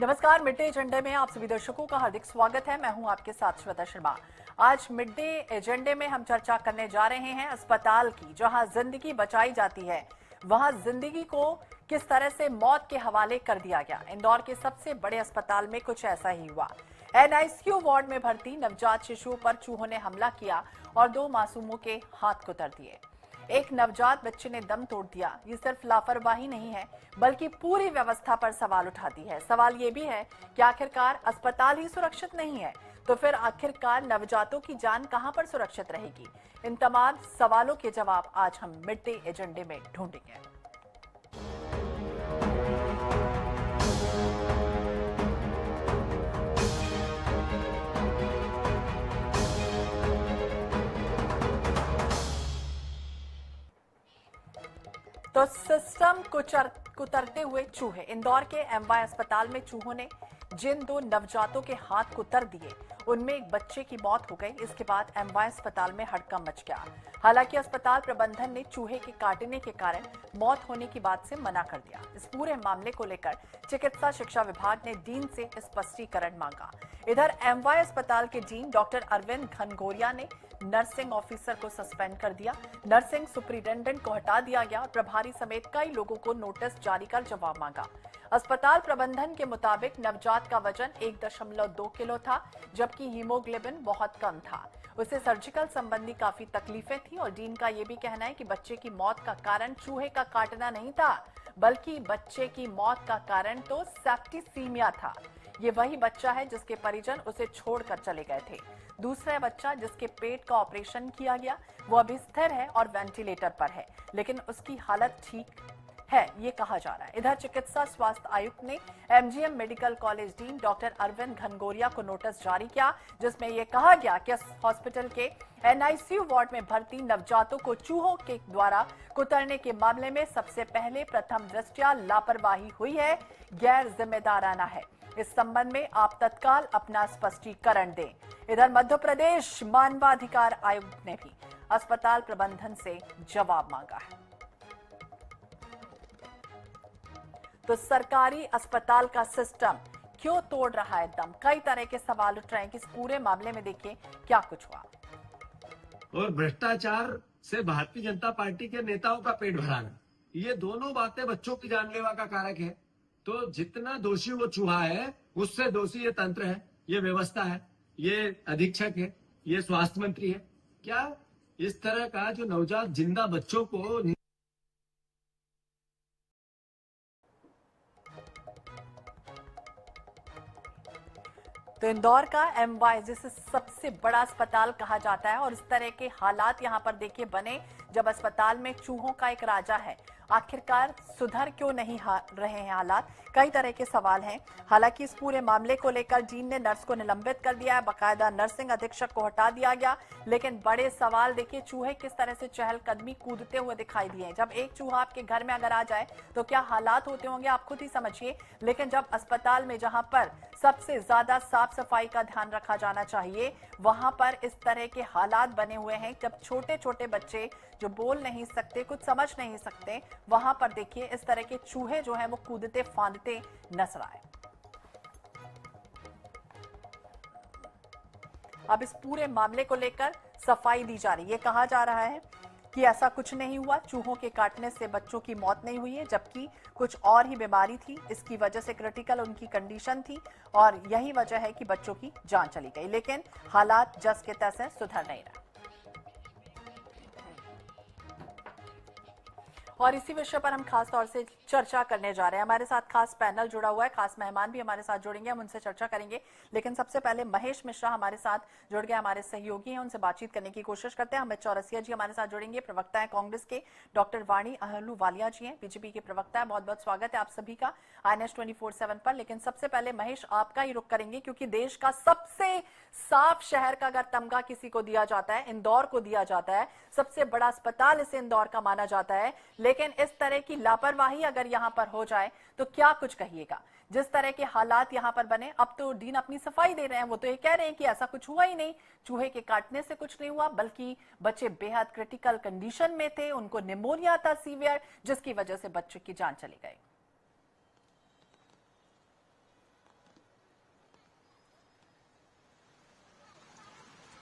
नमस्कार, mid day एजेंडे में आप सभी दर्शकों का हार्दिक स्वागत है। मैं हूं आपके साथ श्वेता शर्मा। आज मिड डे एजेंडे में हम चर्चा करने जा रहे हैं अस्पताल की, जहां जिंदगी बचाई जाती है वहां जिंदगी को किस तरह से मौत के हवाले कर दिया गया। इंदौर के सबसे बड़े अस्पताल में कुछ ऐसा ही हुआ। एनआईसीयू वार्ड में भर्ती नवजात शिशुओं पर चूहों ने हमला किया और 2 मासूमों के हाथ कुतर दिए। एक नवजात बच्चे ने दम तोड़ दिया। ये सिर्फ लापरवाही नहीं है, बल्कि पूरी व्यवस्था पर सवाल उठाती है। सवाल ये भी है कि आखिरकार अस्पताल ही सुरक्षित नहीं है, तो फिर आखिरकार नवजातों की जान कहां पर सुरक्षित रहेगी? इन तमाम सवालों के जवाब आज हम मिड डे एजेंडे में ढूंढेंगे। तो सिस्टम कुतरते हुए चूहे। इंदौर के एमवाय अस्पताल में चूहों ने जिन 2 नवजातों के हाथ कुतर दिए, उनमें एक बच्चे की मौत हो गई। इसके बाद एमवाय अस्पताल में हड़कंप मच गया। हालांकि अस्पताल प्रबंधन ने चूहे के काटने के कारण मौत होने की बात से मना कर दिया। इस पूरे मामले को लेकर चिकित्सा शिक्षा विभाग ने डीन से स्पष्टीकरण मांगा। इधर एमवाय अस्पताल के डीन डॉक्टर अरविंद घनघोरिया ने नर्सिंग ऑफिसर को सस्पेंड कर दिया। नर्सिंग सुपरिटेंडेंट को हटा दिया गया। प्रभारी समेत कई लोगों को नोटिस जारी कर जवाब मांगा। अस्पताल प्रबंधन के मुताबिक नवजात का वजन 1.2 किलो था, जबकि हीमोग्लोबिन बहुत कम था। उसे सर्जिकल संबंधी काफी तकलीफें थी और डीन का यह भी कहना है कि बच्चे की मौत का कारण चूहे का काटना नहीं था, बल्कि बच्चे की मौत का कारण तो सेप्टिसीमिया था। ये वही बच्चा है जिसके परिजन उसे छोड़कर चले गए थे। दूसरा बच्चा जिसके पेट का ऑपरेशन किया गया, वो अभी स्थिर है और वेंटिलेटर पर है, लेकिन उसकी हालत ठीक है, ये कहा जा रहा है। इधर चिकित्सा स्वास्थ्य आयुक्त ने MGM medical college dean doctor Arvind Ghanghoriya को नोटिस जारी किया, जिसमें यह कहा गया कि हॉस्पिटल के एनआईसीयू वार्ड में भर्ती नवजातों को चूहों के द्वारा कुतरने के मामले में सबसे पहले प्रथम दृष्टया लापरवाही हुई है, गैर जिम्मेदाराना है। इस संबंध में आप तत्काल अपना स्पष्टीकरण दें। इधर मध्य प्रदेश मानवाधिकार आयोग ने भी अस्पताल प्रबंधन से जवाब मांगा है। तो सरकारी अस्पताल का सिस्टम क्यों तोड़ रहा है दम? कई तरह के सवाल उठ रहे हैं कि इस पूरे मामले में देखिए क्या कुछ हुआ। और भ्रष्टाचार से भारतीय जनता पार्टी के नेताओं का पेट भराना, ये दोनों बातें बच्चों की जानलेवा का कारक है। तो जितना दोषी वो चूहा है, उससे दोषी ये तंत्र है, ये व्यवस्था है, ये अधीक्षक है, ये स्वास्थ्य मंत्री है। क्या इस तरह का जो नवजात जिंदा बच्चों को तो इंदौर का एमवाय, जिसे सबसे बड़ा अस्पताल कहा जाता है, और इस तरह के हालात यहां पर देखिए बने जब अस्पताल में चूहों का एक राजा है। आखिरकार सुधर क्यों नहीं रहे हैं हालात? कई तरह के सवाल हैं। हालांकि इस पूरे मामले को लेकर डीन ने नर्स को निलंबित कर दिया है, बकायदा नर्सिंग अधीक्षक को हटा दिया गया। लेकिन बड़े सवाल देखिए, चूहे किस तरह से चहलकदमी कूदते हुए दिखाई दिए। जब एक चूहा आपके घर में अगर आ जाए तो क्या हालात होते होंगे, आप खुद ही समझिए। लेकिन जब अस्पताल में, जहां पर सबसे ज्यादा साफ सफाई का ध्यान रखा जाना चाहिए, वहां पर इस तरह के हालात बने हुए हैं। जब छोटे छोटे बच्चे जो बोल नहीं सकते, कुछ समझ नहीं सकते, वहां पर देखिए इस तरह के चूहे जो हैं वो कूदते फांदते नजर आए। अब इस पूरे मामले को लेकर सफाई दी जा रही है। ये कहा जा रहा है कि ऐसा कुछ नहीं हुआ, चूहों के काटने से बच्चों की मौत नहीं हुई है, जबकि कुछ और ही बीमारी थी, इसकी वजह से क्रिटिकल उनकी कंडीशन थी और यही वजह है कि बच्चों की जान चली गई। लेकिन हालात जस के तैसे सुधर नहीं रहे। और इसी विषय पर हम खास तौर से चर्चा करने जा रहे हैं। हमारे साथ खास पैनल जुड़ा हुआ है, खास मेहमान भी हमारे साथ जुड़ेंगे, हम उनसे चर्चा करेंगे। लेकिन सबसे पहले महेश मिश्रा हमारे साथ जुड़ गए, हमारे सहयोगी हैं, उनसे बातचीत करने की कोशिश करते हैं। अमित चौरसिया जी हमारे साथ जुड़ेंगे, प्रवक्ता है कांग्रेस के। डॉक्टर वाणी अहलूवालिया जी हैं, बीजेपी के प्रवक्ता है। बहुत बहुत स्वागत है आप सभी का INS 24/7 पर। लेकिन सबसे पहले महेश, आपका ही रुख करेंगे, क्योंकि देश का सबसे साफ शहर का अगर तमगा किसी को दिया जाता है, इंदौर को दिया जाता है। सबसे बड़ा अस्पताल इसे इंदौर का माना जाता है। लेकिन इस तरह की लापरवाही अगर यहां पर हो जाए तो क्या कुछ कहिएगा? जिस तरह के हालात यहां पर बने, अब तो डीन अपनी सफाई दे रहे हैं, वो तो ये कह रहे हैं कि ऐसा कुछ हुआ ही नहीं, चूहे के काटने से कुछ नहीं हुआ, बल्कि बच्चे बेहद क्रिटिकल कंडीशन में थे, उनको निमोनिया था सीवियर, जिसकी वजह से बच्चे की जान चली गई।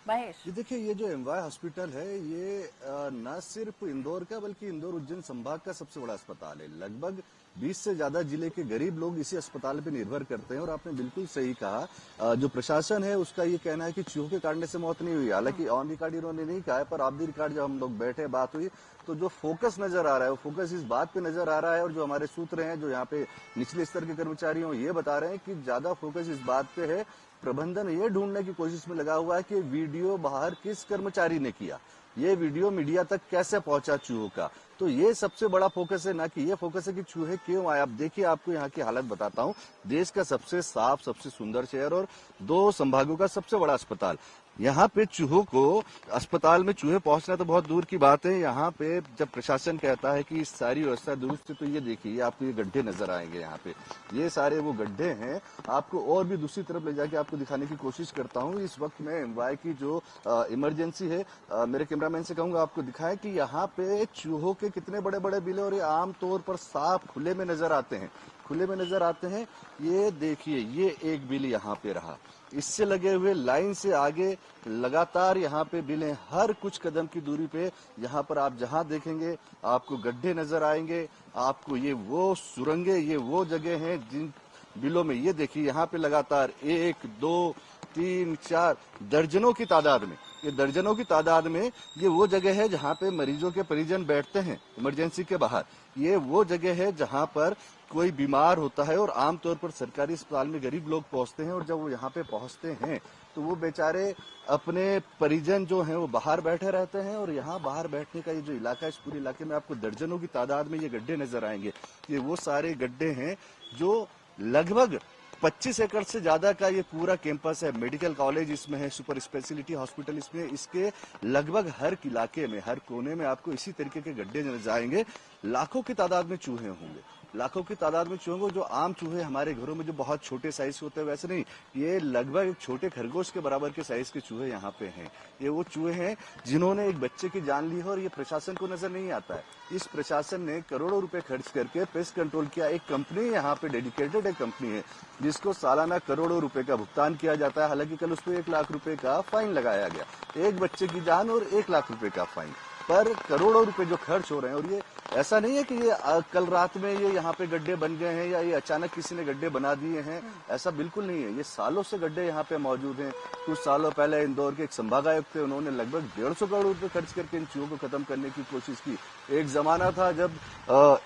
महेश। ये देखिए, ये जो एमवाय हॉस्पिटल है ये न सिर्फ इंदौर का बल्कि इंदौर उज्जैन संभाग का सबसे बड़ा अस्पताल है। लगभग 20 से ज्यादा जिले के गरीब लोग इसी अस्पताल पे निर्भर करते हैं। और आपने बिल्कुल सही कहा, जो प्रशासन है उसका ये कहना है कि चूहों के काटने से मौत नहीं हुई। हालांकि ऑन रिकॉर्ड इन्होंने नहीं कहा है, पर ऑफ द रिकॉर्ड जब हम लोग बैठे बात हुई तो जो फोकस नजर आ रहा है वो फोकस इस बात पे नजर आ रहा है। और जो हमारे सूत्र हैं जो यहाँ पे निचले स्तर के कर्मचारी हैं ये बता रहे हैं कि ज्यादा फोकस इस बात पे है, प्रबंधन ये ढूंढने की कोशिश में लगा हुआ है कि वीडियो बाहर किस कर्मचारी ने किया, ये वीडियो मीडिया तक कैसे पहुंचा चूहों का। तो ये सबसे बड़ा फोकस है, ना कि ये फोकस है कि चूहे क्यों आए। आप देखिए, आपको यहाँ की हालत बताता हूँ। देश का सबसे साफ, सबसे सुंदर शहर और 2 संभागों का सबसे बड़ा अस्पताल, यहाँ पे चूहों को, अस्पताल में चूहे पहुंचना तो बहुत दूर की बात है। यहाँ पे जब प्रशासन कहता है कि सारी व्यवस्था दुरुस्त है, तो ये देखिए, आपको ये गड्ढे नजर आएंगे। यहाँ पे ये सारे वो गड्ढे हैं। आपको और भी दूसरी तरफ ले जाके आपको दिखाने की कोशिश करता हूँ। इस वक्त मैं एमवाय की जो इमरजेंसी है, मेरे कैमरामैन से कहूंगा आपको दिखाएं कि यहाँ पे चूहों के कितने बड़े बड़े बिल, और ये आमतौर पर साफ खुले में नजर आते हैं, खुले में नजर आते हैं। ये देखिए, ये एक बिल यहाँ पे रहा, इससे लगे हुए लाइन से आगे लगातार यहाँ पे बिल हैं। हर कुछ कदम की दूरी पे यहाँ पर आप जहाँ देखेंगे आपको गड्ढे नजर आएंगे। आपको ये वो सुरंगे, ये वो जगह हैं जिन बिलों में, ये देखिए यहाँ पे लगातार 1 2 3 4 दर्जनों की तादाद में, ये दर्जनों की तादाद में ये वो जगह है जहाँ पे मरीजों के परिजन बैठते हैं इमरजेंसी के बाहर। ये वो जगह है जहाँ पर कोई बीमार होता है और आमतौर पर सरकारी अस्पताल में गरीब लोग पहुंचते हैं। और जब वो यहाँ पे पहुंचते हैं तो वो बेचारे अपने परिजन जो हैं वो बाहर बैठे रहते हैं। और यहाँ बाहर बैठने का ये जो इलाका है, इस पूरे इलाके में आपको दर्जनों की तादाद में ये गड्ढे नजर आएंगे। ये वो सारे गड्ढे हैं जो लगभग 25 एकड़ से ज्यादा का ये पूरा कैंपस है। मेडिकल कॉलेज इसमें है, सुपर स्पेशलिटी हॉस्पिटल इसमें, इसके लगभग हर इलाके में, हर कोने में आपको इसी तरीके के गड्ढे नजर आएंगे। लाखों की तादाद में चूहे होंगे, लाखों की तादाद में चूहे होंगे। जो आम चूहे हमारे घरों में जो बहुत छोटे साइज होते हैं वैसे नहीं, ये लगभग एक छोटे खरगोश के बराबर के साइज के चूहे यहाँ पे हैं। ये वो चूहे हैं जिन्होंने एक बच्चे की जान ली है, और ये प्रशासन को नजर नहीं आता है। इस प्रशासन ने करोड़ों रुपए खर्च करके पेस्ट कंट्रोल किया। एक कंपनी यहाँ पे डेडिकेटेड एक कंपनी है जिसको सालाना करोड़ों रुपए का भुगतान किया जाता है। हालांकि कल उस पर 1 लाख रुपए का फाइन लगाया गया, एक बच्चे की जान और 1 लाख रुपए का फाइन, पर करोड़ों रुपए जो खर्च हो रहे हैं। और ये ऐसा नहीं है कि ये कल रात में ये यहाँ पे गड्ढे बन गए हैं या ये अचानक किसी ने गड्ढे बना दिए हैं, ऐसा बिल्कुल नहीं है। ये सालों से गड्ढे यहाँ पे मौजूद हैं। कुछ सालों पहले इंदौर के एक संभागायुक्त थे, उन्होंने लगभग 150 करोड़ रुपए खर्च करके इन चूहों को खत्म करने की कोशिश की। एक जमाना था जब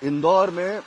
इंदौर में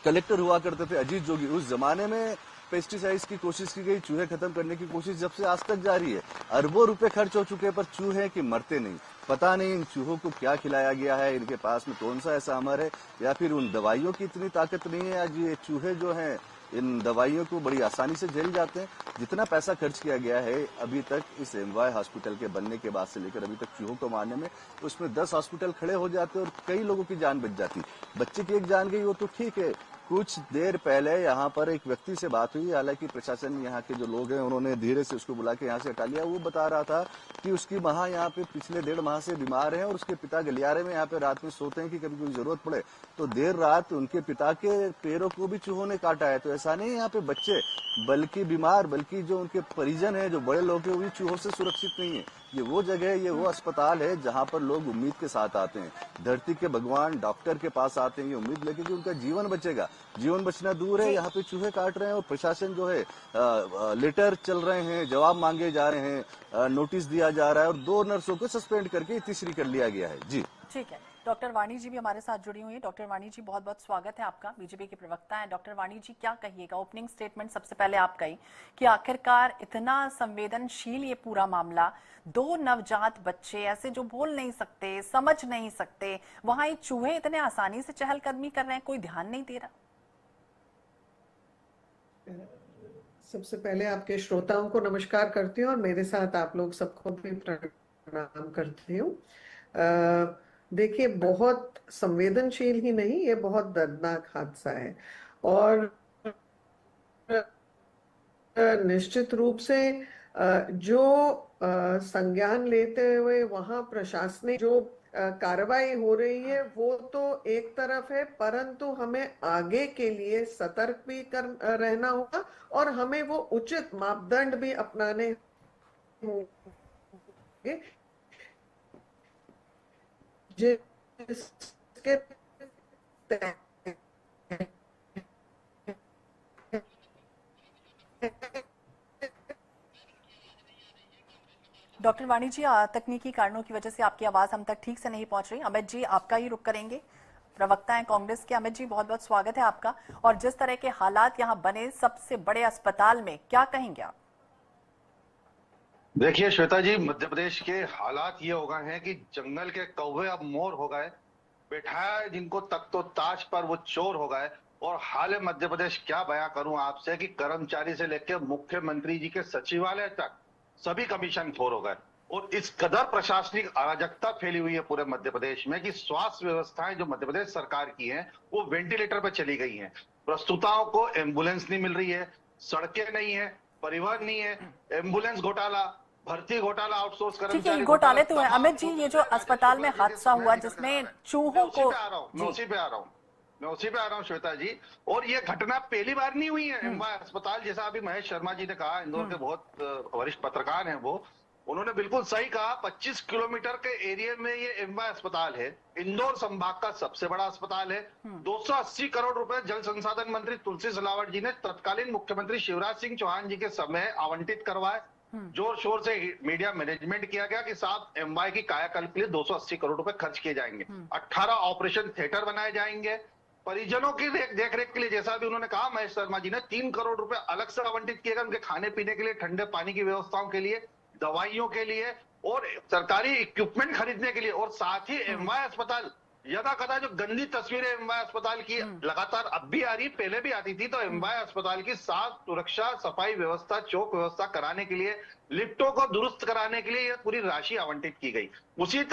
कलेक्टर हुआ करते थे अजीत जोगी, उस जमाने में पेस्टिसाइड्स की कोशिश की गई, चूहे खत्म करने की कोशिश जब से आज तक जारी है। अरबों रुपए खर्च हो चुके, पर चूहे कि मरते नहीं। पता नहीं इन चूहों को क्या खिलाया गया है, इनके पास में कौन सा ऐसा अमर है, या फिर उन दवाइयों की इतनी ताकत नहीं है। आज ये चूहे जो हैं इन दवाइयों को बड़ी आसानी से झेल जाते हैं। जितना पैसा खर्च किया गया है अभी तक इस एमवाय हॉस्पिटल के बनने के बाद से लेकर अभी तक चूहों को मारने में, उसमें 10 हॉस्पिटल खड़े हो जाते और कई लोगों की जान बच जाती। बच्चे की एक जान गई वो तो ठीक है। कुछ देर पहले यहाँ पर एक व्यक्ति से बात हुई, हालांकि प्रशासन यहाँ के जो लोग हैं उन्होंने धीरे से उसको बुला के यहाँ से हटा लिया। वो बता रहा था कि उसकी माँ यहाँ पे पिछले 1.5 माह से बीमार है और उसके पिता गलियारे में यहाँ पे रात में सोते हैं कि कभी कोई जरूरत पड़े तो देर रात उनके पिता के पैरों को भी चूहों ने काटा है। तो ऐसा नहीं यहाँ पे बच्चे बल्कि बीमार, बल्कि जो उनके परिजन है, जो बड़े लोग हैं, वो भी चूहों से सुरक्षित नहीं है। ये वो जगह, ये वो अस्पताल है जहाँ पर लोग उम्मीद के साथ आते हैं। धरती के भगवान डॉक्टर के पास आते हैं ये उम्मीद लेके कि उनका जीवन बचेगा। जीवन बचना दूर है, यहाँ पे चूहे काट रहे हैं और प्रशासन जो है लेटर चल रहे हैं, जवाब मांगे जा रहे हैं, नोटिस दिया जा रहा है और 2 नर्सों को सस्पेंड करके तीसरी कर लिया गया है। जी ठीक है, डॉक्टर वाणी जी भी हमारे साथ जुड़ी हुई है। डॉक्टर वाणी जी, बहुत बहुत स्वागत है आपका। बीजेपी के प्रवक्ता हैं। डॉक्टर वाणी जी, क्या कहिएगा? ओपनिंग स्टेटमेंट सबसे पहले आप कही कि आखिरकार इतना संवेदनशील ये पूरा मामला, 2 नवजात बच्चे ऐसे जो बोल नहीं सकते, समझ नहीं सकते, वहां ये चूहे इतने आसानी से चहलकदमी कर रहे हैं, कोई ध्यान नहीं दे रहा। सबसे पहले आपके श्रोताओं को नमस्कार करती हूँ और मेरे साथ आप लोग सबको भी प्रणाम करती हूँ। देखिए, बहुत संवेदनशील ही नहीं, ये बहुत दर्दनाक हादसा है और निश्चित रूप से जो संज्ञान लेते हुए वहां प्रशासनिक जो कार्रवाई हो रही है वो तो एक तरफ है, परंतु हमें आगे के लिए सतर्क भी रहना होगा और हमें वो उचित मापदंड भी अपनाने होंगे जिसके डॉक्टर वाणी जी, तकनीकी कारणों की वजह से आपकी आवाज हम तक ठीक से नहीं पहुंच रही। अमित जी, आपका ही रुख करेंगे, प्रवक्ता हैं कांग्रेस के। अमित जी, बहुत बहुत स्वागत है आपका। और जिस तरह के हालात यहाँ बने सबसे बड़े अस्पताल में, क्या कहेंगे आप? देखिए श्वेता जी, मध्य प्रदेश के हालात ये हो गए हैं कि जंगल के कौवे अब मोर हो गए, बैठाया जिनको तख्तो ताज पर वो चोर हो गए। और हाल मध्य प्रदेश क्या बयां करूं आपसे कि कर्मचारी से लेकर मुख्यमंत्री जी के सचिवालय तक सभी कमीशन खोर हो गए। और इस कदर प्रशासनिक अराजकता फैली हुई है पूरे मध्य प्रदेश में कि स्वास्थ्य व्यवस्थाएं जो मध्य प्रदेश सरकार की हैं वो वेंटिलेटर पर चली गई हैं। प्रस्तुताओं को एम्बुलेंस नहीं मिल रही है, सड़कें नहीं है, परिवहन नहीं है, एम्बुलेंस घोटाला, भर्ती घोटाला, आउटसोर्स कर्मचारी घोटाले तो है। अमित जी, ये जो अस्पताल में हादसा हुआ जिसमें चूहों को, मैं उसी पे आ रहा हूँ श्वेता जी। और ये घटना पहली बार नहीं हुई है। एमवाय अस्पताल, जैसा अभी महेश शर्मा जी ने कहा, इंदौर के बहुत वरिष्ठ पत्रकार हैं वो, उन्होंने बिल्कुल सही कहा। 25 किलोमीटर के एरिया में ये एमवाय अस्पताल है, इंदौर संभाग का सबसे बड़ा अस्पताल है। 280 करोड़ रुपए जल संसाधन मंत्री तुलसी सिलावट जी ने तत्कालीन मुख्यमंत्री शिवराज सिंह चौहान जी के समय आवंटित करवाए। जोर शोर से मीडिया मैनेजमेंट किया गया कि साहब एमवाय की कायाकल्प के लिए 280 करोड़ रुपए खर्च किए जाएंगे, 18 ऑपरेशन थिएटर बनाए जाएंगे, परिजनों की देख रेख के लिए, जैसा भी उन्होंने कहा महेश शर्मा जी ने, 3 करोड़ रुपए अलग से आवंटित किए गए उनके खाने पीने के लिए, ठंडे पानी की व्यवस्थाओं के लिए, दवाइयों के लिए और सरकारी इक्विपमेंट खरीदने के लिए। और साथ ही एमवाय अस्पताल, यदा कदा जो गंदी तस्वीरें एमवाय अस्पताल की लगातार अब भी आ रही, पहले भी आती थी, तो एमवाय अस्पताल की साफ सुरक्षा, सफाई व्यवस्था, चौक व्यवस्था कराने के लिए, लिफ्टों को दुरुस्त कराने के लिए यह पूरी राशि आवंटित की गई। उसी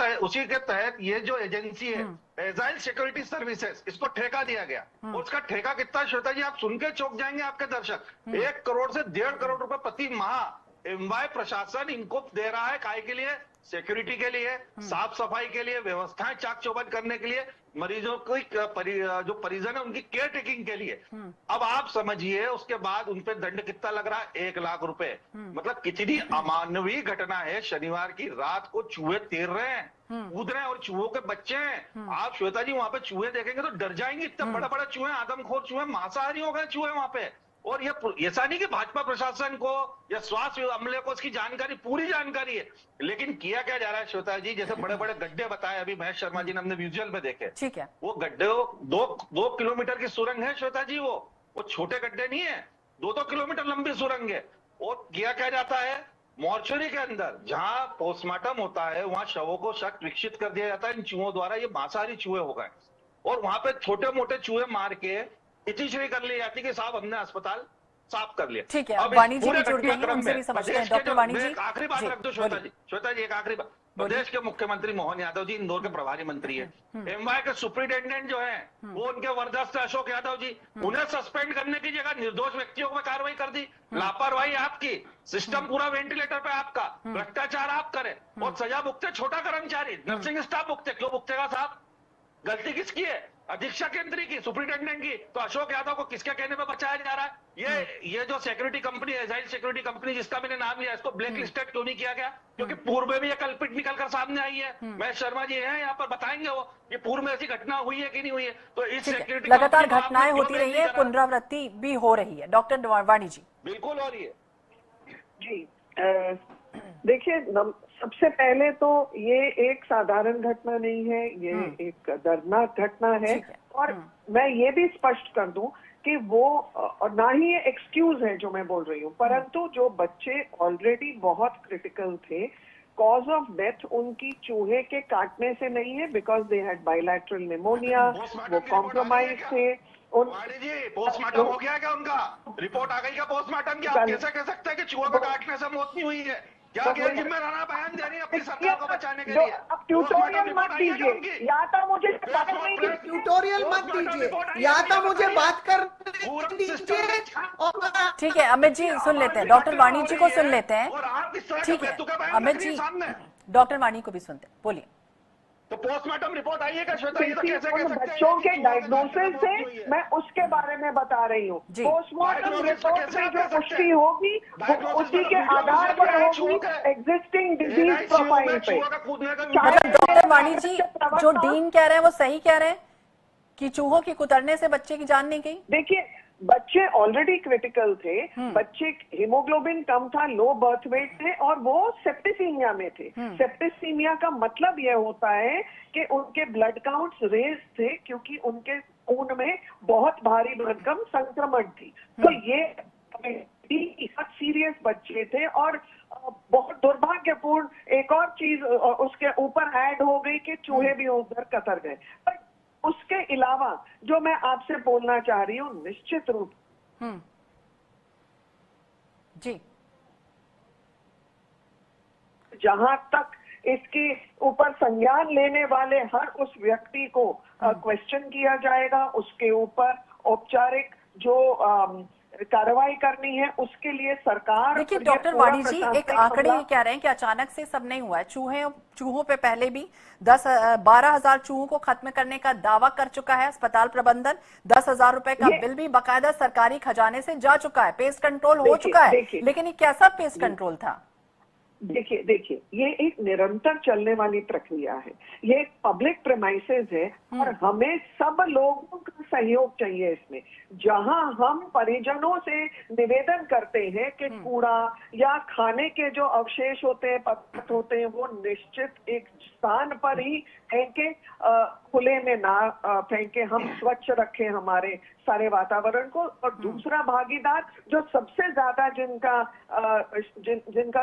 के तहत ये जो एजेंसी है एजाइल सिक्योरिटी सर्विसेज, इसको ठेका दिया गया। और उसका ठेका कितना श्वेता जी, आप सुन के चौंक जाएंगे आपके दर्शक, 1 करोड़ से 1.5 करोड़ रुपए प्रति माह एमवाय प्रशासन इनको दे रहा है। काय के लिए? सिक्योरिटी के लिए, साफ सफाई के लिए, व्यवस्थाएं चाक चौबंद करने के लिए, मरीजों की जो परिजन है उनकी केयर टेकिंग के लिए। अब आप समझिए उसके बाद उनपे दंड कितना लग रहा है, 1 लाख रुपए। मतलब कितनी अमानवीय घटना है। शनिवार की रात को चूहे तैर रहे हैं, कूद रहे हैं और चूहों के बच्चे हैं। आप श्वेता जी वहां पे चूहे देखेंगे तो डर जाएंगे, इतने बड़ा बड़ा चूहे, आदमखोर चूहे, मांसाहारी हो गए चूहे वहां पे। और ये ऐसा नहीं कि भाजपा प्रशासन को या स्वास्थ्य अमले को इसकी जानकारी, पूरी जानकारी है, लेकिन किया क्या जा रहा है श्वेता जी, जैसे बड़े बड़े गड्ढे बताए अभी महेश शर्मा जी ने, हमने विजुअल में देखे। ठीक है, वो गड्ढे 2 किलोमीटर की सुरंग है श्वेता जी, वो छोटे गड्ढे नहीं है, 2 किलोमीटर लंबी सुरंग है। और किया क्या जाता है, मॉर्चरी के अंदर जहां पोस्टमार्टम होता है वहां शवों को शक विकसित कर दिया जाता है इन चूहों द्वारा। ये मांसाहारी चूहे हो गए और वहां पे छोटे मोटे चूहे मार के इतिश्री कर ली जाती कि साहब हमने अस्पताल साफ कर लिया। ठीक है, अब वाणी जी भी जुड़ गई हैं, उनसे भी समझते हैं। डॉक्टर वाणी जी, आखिरी बात रख दो श्वेता जी, एक आखिरी बात। प्रदेश के मुख्यमंत्री मोहन यादव जी इंदौर के प्रभारी मंत्री है, एमवाय के सुपरिटेंडेंट जो है वो उनके वरदस्त अशोक यादव जी, उन्हें सस्पेंड करने की जगह निर्दोष व्यक्तियों पर कार्रवाई कर दी। लापरवाही आपकी, सिस्टम पूरा वेंटिलेटर पे आपका, भ्रष्टाचार आप करें और सजा भुगते छोटा कर्मचारी, नर्सिंग स्टाफ भुगते। क्यों भुगतेगा साहब? गलती किसकी है? अधीक्षक केंद्रीय की, सुपरिटेंडेंट की। तो अशोक यादव को किसके कहने पे बचाया जा रहा है? ये जो security company, agile security company जिसका मैंने नाम लिया, इसको ब्लैक लिस्टेड क्यों नहीं किया गया? क्योंकि पूर्व में भी ये कल्पित निकल कर सामने आई है। महेश शर्मा जी हैं यहाँ पर, बताएंगे वो ये पूर्व में ऐसी घटना हुई है कि नहीं हुई है। तो इस सिक्योरिटी लगातार घटनाएं होती रही है, पुनरावृत्ति भी हो रही है। डॉक्टर वाणी जी, बिल्कुल हो रही है जी। देखिए, सबसे पहले तो ये एक साधारण घटना नहीं है, ये एक दर्दनाक घटना है। और मैं ये भी स्पष्ट कर दूं कि वो, और ना ही ये एक्सक्यूज है जो मैं बोल रही हूँ, परंतु जो बच्चे ऑलरेडी बहुत क्रिटिकल थे, कॉज ऑफ डेथ उनकी चूहे के काटने से नहीं है, because they had bilateral pneumonia, वो कॉम्प्रोमाइज थे। जी पोस्टमार्टम हो गया क्या? उनका रिपोर्ट आ गई क्या पोस्टमार्टम की? आप कैसे कह सकते हैं कि चूहों को काटने से मौत नहीं हुई है? क्या जिम्मेदाराना बयान दे रही है अपनी सरकार को बचाने के लिए? अब ट्यूटोरियल मत दीजिए, या तो मुझे ट्यूटोरियल मत दीजिए, या तो मुझे बात कर दीजिए। ठीक है अमित जी, सुन लेते हैं, डॉक्टर वाणी जी को सुन लेते हैं। ठीक है अमित जी, डॉक्टर वाणी को भी सुनते हैं, बोलिए। तो पोस्टमार्टम रिपोर्ट आई है क्या श्वेता? ये तो कैसे कह उन सकते हैं बच्चों कि के चूहों का डायग्नोसिस काटने से मौत हुई है? मैं उसके बारे में बता रही हूँ। जी। पोस्टमार्टम डायग्नोसिस पे रिपोर्ट कैसे में आप जो कह सकते पुष्टि हैं? होगी वो डायग्नोसिस उसी में के वीडियो आधार विजिट पर किया है होगी चूहों का। एग्जिस्टिंग डिजीज NICU प्रोफाइल में पे। चूहों का कूदने का मतलब डॉक्टर वाणी जी, जो डीन कह रहे हैं वो सही कह रहे हैं कि चूहों की कुतरने से बच्चे की जान नहीं गई? देखिए, बच्चे ऑलरेडी क्रिटिकल थे, बच्चे हीमोग्लोबिन कम था, लो बर्थ वेट थे और वो सेप्टिसीमिया में थे। सेप्टिसीमिया का मतलब यह होता है कि उनके ब्लड काउंट्स रेज थे क्योंकि उनके खून में बहुत भारी भरकम संक्रमण थी। तो ये सीरियस बच्चे थे और बहुत दुर्भाग्यपूर्ण एक और चीज उसके ऊपर ऐड हो गई कि चूहे भी उधर कतर गए। पर उसके अलावा जो मैं आपसे बोलना चाह रही हूँ, निश्चित रूप जी, जहां तक इसके ऊपर संज्ञान लेने वाले हर उस व्यक्ति को क्वेश्चन किया जाएगा, उसके ऊपर औपचारिक जो कार्रवाई करनी है उसके लिए सरकार। देखिए डॉक्टर वाणी जी, एक आंकड़े ये कह रहे हैं कि अचानक से सब नहीं हुआ है। चूहों पे पहले भी 12,000 चूहों को खत्म करने का दावा कर चुका है अस्पताल प्रबंधन। 10,000 रुपए का बिल भी बाकायदा सरकारी खजाने से जा चुका है। पेस्ट कंट्रोल हो चुका है, लेकिन ये कैसा पेस्ट कंट्रोल था? देखिए, ये एक निरंतर चलने वाली प्रक्रिया है, ये एक पब्लिक प्रेमाइसेस है और हमें सब लोगों का सहयोग चाहिए इसमें। जहां हम परिजनों से निवेदन करते हैं कि कूड़ा या खाने के जो अवशेष होते हैं, पदार्थ होते हैं, वो निश्चित एक स्थान पर ही फेंके, खुले में ना फेंके, हम स्वच्छ रखें हमारे सारे वातावरण को। और दूसरा भागीदार जो सबसे ज्यादा जिनका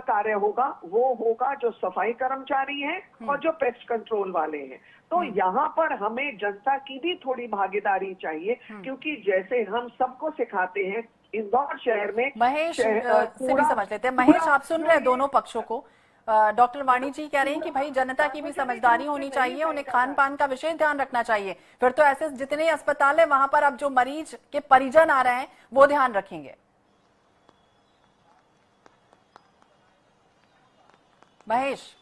कार्य होगा वो होगा जो सफाई कर्मचारी हैं और जो पेस्ट कंट्रोल वाले हैं। तो यहाँ पर हमें जनता की भी थोड़ी भागीदारी चाहिए, क्योंकि जैसे हम सबको सिखाते हैं इंदौर शहर में महेश से भी समझ लेते हैं। महेश, आप सुन रहे हैं दोनों पक्षों को। डॉक्टर वाणी जी कह रहे हैं कि भाई जनता की भी समझदारी होनी चाहिए, उन्हें खान पान का विशेष ध्यान रखना चाहिए। फिर तो ऐसे जितने अस्पताल है वहां पर अब जो मरीज के परिजन आ रहे हैं वो ध्यान रखेंगे। महेश,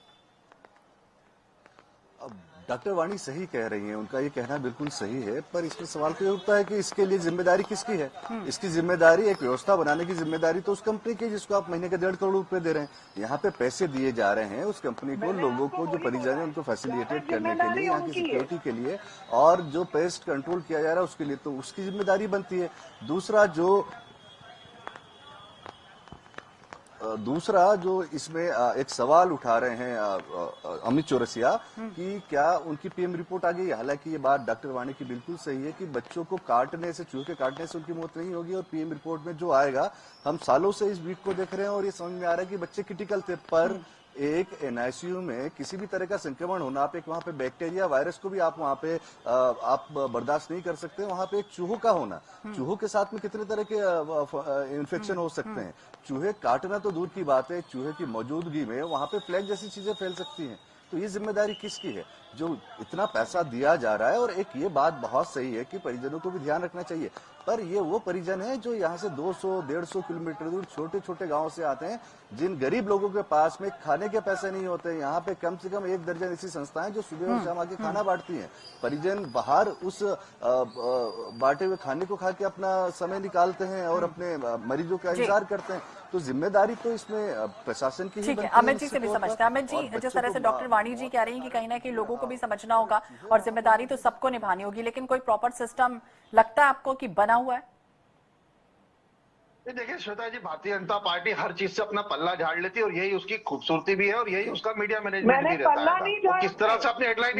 डॉक्टर वाणी सही कह रही हैं, उनका ये कहना बिल्कुल सही है, पर इसमें सवाल तो ये उठता है कि इसके लिए जिम्मेदारी किसकी है? इसकी जिम्मेदारी, एक व्यवस्था बनाने की जिम्मेदारी तो उस कंपनी की जिसको आप महीने के 1.5 करोड़ रुपए दे रहे हैं। यहाँ पे पैसे दिए जा रहे हैं उस कंपनी को, लोगों को जो परिजन है उनको फैसिलिटेट करने के लिए, यहाँ की सिक्योरिटी के लिए, और जो पेस्ट कंट्रोल किया जा रहा है उसके लिए तो उसकी जिम्मेदारी बनती है। दूसरा जो इसमें एक सवाल उठा रहे हैं अमित चौरसिया कि क्या उनकी पीएम रिपोर्ट आ गई। हालांकि ये बात डॉक्टर वाणी की बिल्कुल सही है कि बच्चों को काटने से, चूहे के काटने से उनकी मौत नहीं होगी, और पीएम रिपोर्ट में जो आएगा, हम सालों से इस वीक को देख रहे हैं और ये समझ में आ रहा है कि बच्चे क्रिटिकल थे, पर एक एनआईसीयू में किसी भी तरह का संक्रमण होना, आप एक वहां पे बैक्टीरिया वायरस को भी आप वहां पे आप बर्दाश्त नहीं कर सकते। वहां पे एक चूहों का होना, चूहों के साथ में कितने तरह के इन्फेक्शन हो सकते हैं। चूहे काटना तो दूर की बात है, चूहे की मौजूदगी में वहां पे प्लेग जैसी चीजें फैल सकती हैं। तो ये जिम्मेदारी किसकी है? जो इतना पैसा दिया जा रहा है, और एक ये बात बहुत सही है कि परिजनों को भी ध्यान रखना चाहिए, पर ये वो परिजन है जो यहाँ से 200-150 किलोमीटर दूर छोटे छोटे गांव से आते हैं, जिन गरीब लोगों के पास में खाने के पैसे नहीं होते। यहाँ पे कम से कम 1 दर्जन ऐसी संस्थाएं जो सुबह और शाम आके खाना बांटती हैं। परिजन बाहर उस बांटे हुए खाने को खा के अपना समय निकालते हैं और अपने मरीजों का इंतजार करते हैं। तो जिम्मेदारी तो इसमें प्रशासन की ही ठीक है। अमित जी से भी समझते हैं। अमित जी, जिस तरह से डॉक्टर वाणी जी कह रही हैं कि कहीं ना कहीं लोगों को भी समझना होगा और जिम्मेदारी तो सबको निभानी होगी, लेकिन कोई प्रॉपर सिस्टम लगता है आपको कि बना हुआ है? देखिए श्वेता जी, भारतीय जनता पार्टी हर चीज से अपना पल्ला झाड़ लेती है और यही उसकी खूबसूरती भी है और यही उसका मीडिया मैनेजमेंट भी रहता है। किस तरह से अपनी हेडलाइन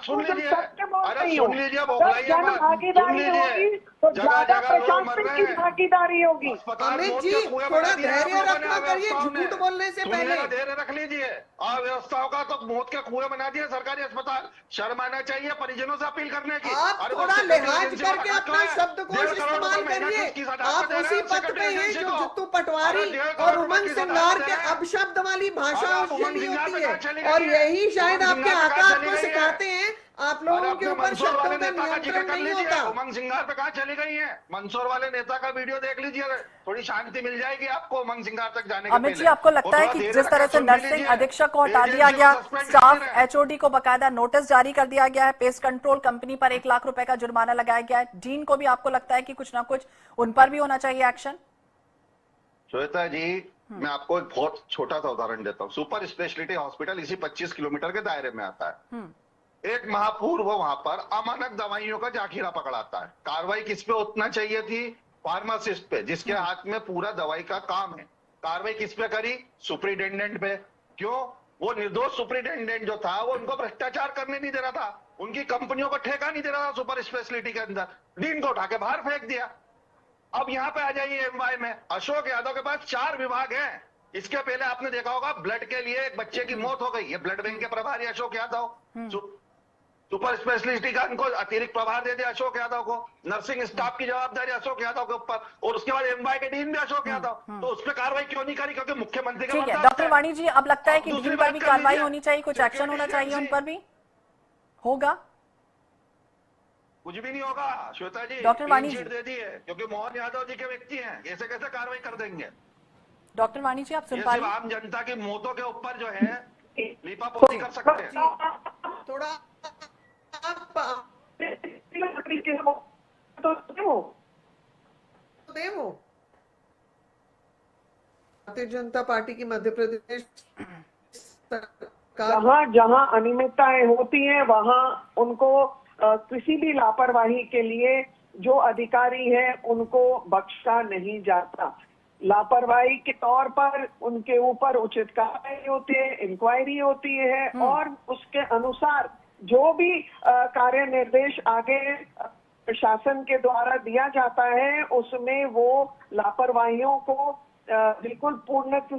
सुन लीजिए, अरे सुन लीजिए, बौखलाइए मत, सुन लीजिए, जगह जगह लोग मर रहे हैं, भागीदारी होगी। अमित जी, थोड़ा धैर्य रखा करिए, झूठ बोलने से पहले धैर्य रख लीजिए। अव्यवस्थाओं का तो मौत के कुएं बना दिए सरकारी अस्पताल। शर्म आना चाहिए परिजनों से अपील करने की। आप थोड़ा लिहाज करके अपना शब्दकोश इस्तेमाल करिए। आप उसी पद पे हैं जो जित्तू पटवारी और उमंग सिंगार के अपशब्द वाली भाषा उसके लिए होती है, और यही शायद आपके आका आपको सिखाते हैं आप लोगों के ऊपर मंदसौर शब्दों वाले का नेता का जिक्र नियंत्रण कर नहीं लीजिए, होता। उमंग सिंगार पे कहाँ चली गई है? मंदसौर वाले नेता का वीडियो देख लीजिए, थोड़ी शांति मिल जाएगी आपको उमंग सिंगार तक जाने के अमित जी, पहले। आपको लगता है कि जिस तरह से नर्सिंग अधीक्षक को हटा दिया गया, स्टाफ एचओडी को बकायदा नोटिस जारी कर दिया गया है, पेस्ट कंट्रोल कंपनी पर 1 लाख रुपए का जुर्माना लगाया गया है, डीन को भी आपको लगता है कि कुछ ना कुछ उन पर भी होना चाहिए एक्शन? श्वेता जी, मैं आपको एक बहुत छोटा सा उदाहरण देता हूँ। सुपर स्पेशलिटी हॉस्पिटल इसी 25 किलोमीटर के दायरे में आता है। एक माह पूर्व वहां पर अमानक दवाइयों का जाखिरा पकड़ाता है। कार्रवाई किस पे उतना चाहिए थी? फार्मासिस्ट पे, जिसके हाथ में पूरा दवाई का काम है। कार्रवाई किस पे करी? सुपरिटेंडेंट पे। क्यों? वो निर्दोष सुपरिटेंडेंट जो था वो उनको भ्रष्टाचार करने नहीं दे रहा था, उनकी कंपनियों को ठेका नहीं दे रहा था सुपर स्पेशलिटी के अंदर, डीन को उठा के बाहर फेंक दिया। अब यहाँ पे आ जाइए एमवाई में, अशोक यादव के पास 4 विभाग हैं। इसके पहले आपने देखा होगा ब्लड के लिए एक बच्चे की मौत हो गई, ये ब्लड बैंक के प्रभारी अशोक यादव। सुपर स्पेशलिटी का इनको अतिरिक्त प्रभार दे दिया अशोक यादव को, नर्सिंग स्टाफ की जवाबदारी अशोक यादव के ऊपर, और उसके बाद एमवाई के डीन भी अशोक यादव। तो उस पर कार्रवाई क्यों नहीं करी? क्योंकि मुख्यमंत्री के ठीक है डॉक्टर वाणी जी, अब लगता है कि डीन पर भी कार्रवाई होनी चाहिए, कुछ एक्शन होना चाहिए उन पर भी? होगा? कुछ भी नहीं होगा श्वेता जी, डॉक्टर वाणी जी दे दी है क्योंकि मोहन यादव जी के व्यक्ति हैं, कैसे कैसे कार्रवाई कर देंगे? डॉक्टर वाणी जी, आप सुन पा रहे हैं? आम जनता की मौतों के ऊपर जो है लीपापोती कर सकते हैं। थोड़ा भारतीय जनता पार्टी की मध्य प्रदेश जहाँ जहाँ अनियमितताएं होती हैं वहाँ उनको किसी भी लापरवाही के लिए जो अधिकारी है उनको बख्शा नहीं जाता। लापरवाही के तौर पर उनके ऊपर उचित कार्रवाई होती है, इंक्वायरी होती है और उसके अनुसार जो भी कार्य निर्देश आगे प्रशासन के द्वारा दिया जाता है उसमें वो लापरवाहियों को बिल्कुल पूर्णतः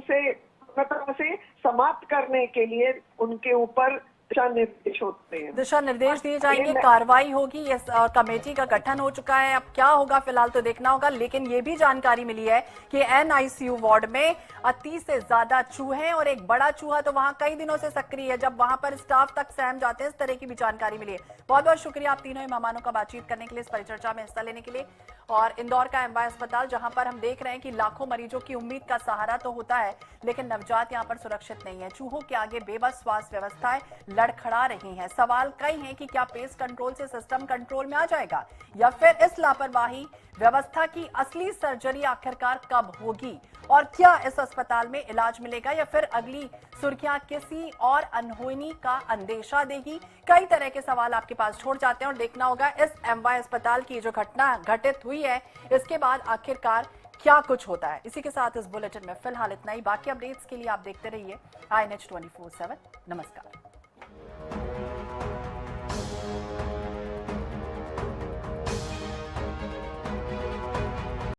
से समाप्त करने के लिए उनके ऊपर दिशा निर्देश होते हैं, दिशा निर्देश दिए जाएंगे, कार्रवाई होगी। ये कमेटी का गठन हो चुका है, अब क्या होगा फिलहाल तो देखना होगा। लेकिन ये भी जानकारी मिली है कि एनआईसीयू वार्ड में 30 से ज्यादा चूहे और एक बड़ा चूहा तो वहां कई दिनों से सक्रिय है, जब वहां पर स्टाफ तक सहम जाते हैं। इस तरह की भी जानकारी मिली है। बहुत बहुत शुक्रिया आप तीनों मेहमानों का बातचीत करने के लिए, इस परिचर्चा में हिस्सा लेने के लिए। और इंदौर का एमवाई अस्पताल, जहां पर हम देख रहे हैं कि लाखों मरीजों की उम्मीद का सहारा तो होता है, लेकिन नवजात यहां पर सुरक्षित नहीं है। चूहों के आगे बेबस स्वास्थ्य व्यवस्थाएं लड़खड़ा रही हैं। सवाल कई हैं कि क्या पेस्ट कंट्रोल से सिस्टम कंट्रोल में आ जाएगा, या फिर इस लापरवाही व्यवस्था की असली सर्जरी आखिरकार कब होगी, और क्या इस अस्पताल में इलाज मिलेगा, या फिर अगली सुर्खियां किसी और अनहोनी का अंदेशा देगी। कई तरह के सवाल आपके पास छोड़ जाते हैं और देखना होगा इस एमवाई अस्पताल की जो घटना घटित हुई है इसके बाद आखिरकार क्या कुछ होता है। इसी के साथ इस बुलेटिन में फिलहाल इतना ही। बाकी अपडेट्स के लिए आप देखते रहिए INH 24/7। नमस्कार।